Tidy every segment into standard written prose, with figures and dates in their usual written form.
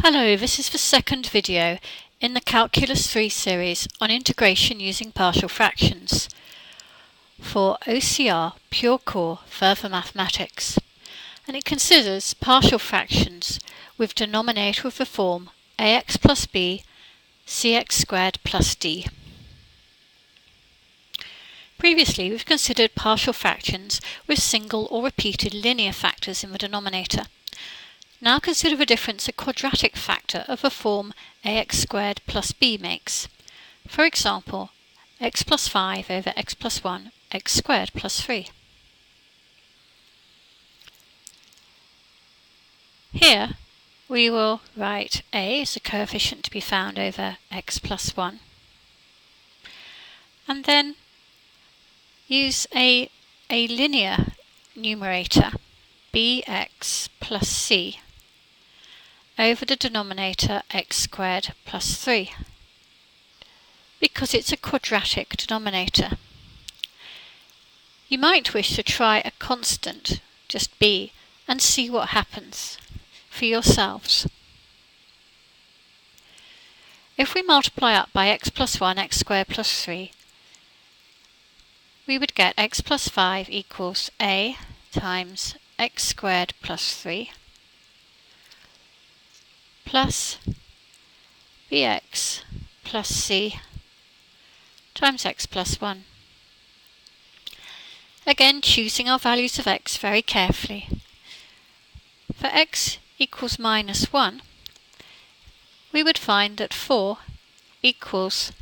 Hello, this is the second video in the Calculus 3 series on integration using partial fractions for OCR Pure Core Further Mathematics, and it considers partial fractions with denominator of the form ax plus b cx squared plus d. Previously we've considered partial fractions with single or repeated linear factors in the denominator. Now consider the difference a quadratic factor of the form ax squared plus b makes. For example, x plus 5 over x plus 1, x squared plus 3. Here we will write a as a coefficient to be found over x plus 1, and then use a linear numerator, bx plus c, over the denominator x squared plus 3, because it's a quadratic denominator. You might wish to try a constant, just b, and see what happens for yourselves. If we multiply up by x plus 1, x squared plus 3, we would get x plus 5 equals a times x squared plus 3 plus bx plus c times x plus 1. Again, choosing our values of x very carefully. For x equals minus 1, we would find that 4 equals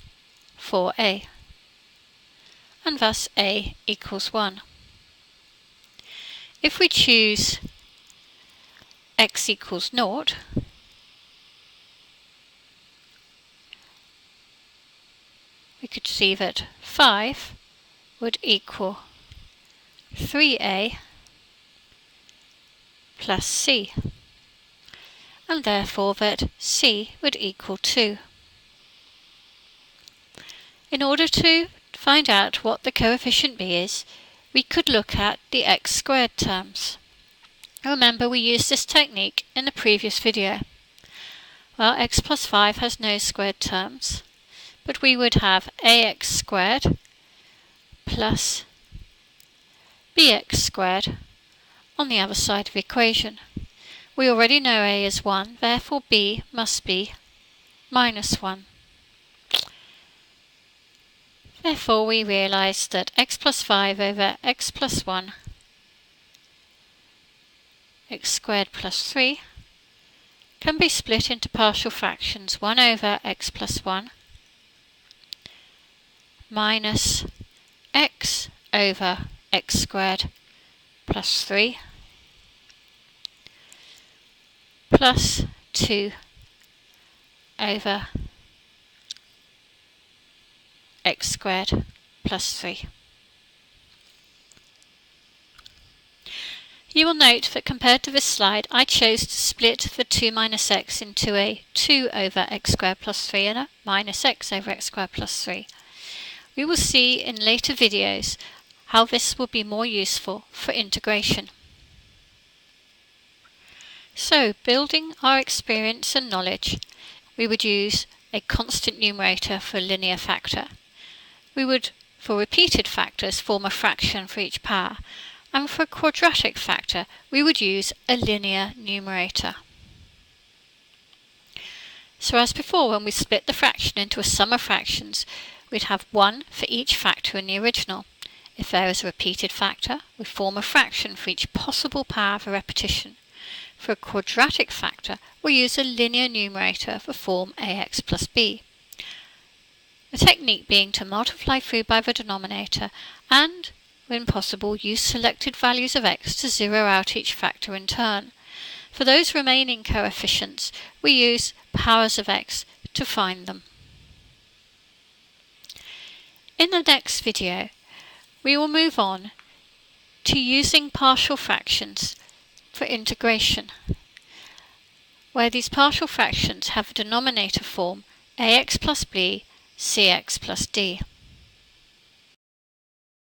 4a, and thus a equals 1. If we choose x equals 0, we could see that 5 would equal 3a plus c, and therefore that c would equal 2. In order to find out what the coefficient b is, we could look at the x squared terms. Remember, we used this technique in the previous video. Well, x plus 5 has no squared terms, but we would have ax squared plus bx squared on the other side of the equation. We already know a is 1, therefore b must be minus 1. Therefore we realise that x plus 5 over x plus 1, x squared plus 3, can be split into partial fractions 1 over x plus 1 minus x over x squared plus 3 plus 2 over x squared plus 3. You will note that compared to this slide, I chose to split the 2 minus x into a 2 over x squared plus 3 and a minus x over x squared plus 3. We will see in later videos how this will be more useful for integration. So, building our experience and knowledge, we would use a constant numerator for a linear factor. We would, for repeated factors, form a fraction for each power, and for a quadratic factor, we would use a linear numerator. So as before, when we split the fraction into a sum of fractions, we'd have 1 for each factor in the original. If there is a repeated factor, we form a fraction for each possible power of a repetition. For a quadratic factor, we use a linear numerator for form ax plus b. The technique being to multiply through by the denominator and, when possible, use selected values of x to zero out each factor in turn. For those remaining coefficients, we use powers of x to find them. In the next video, we will move on to using partial fractions for integration, where these partial fractions have a denominator form ax plus b cx plus d.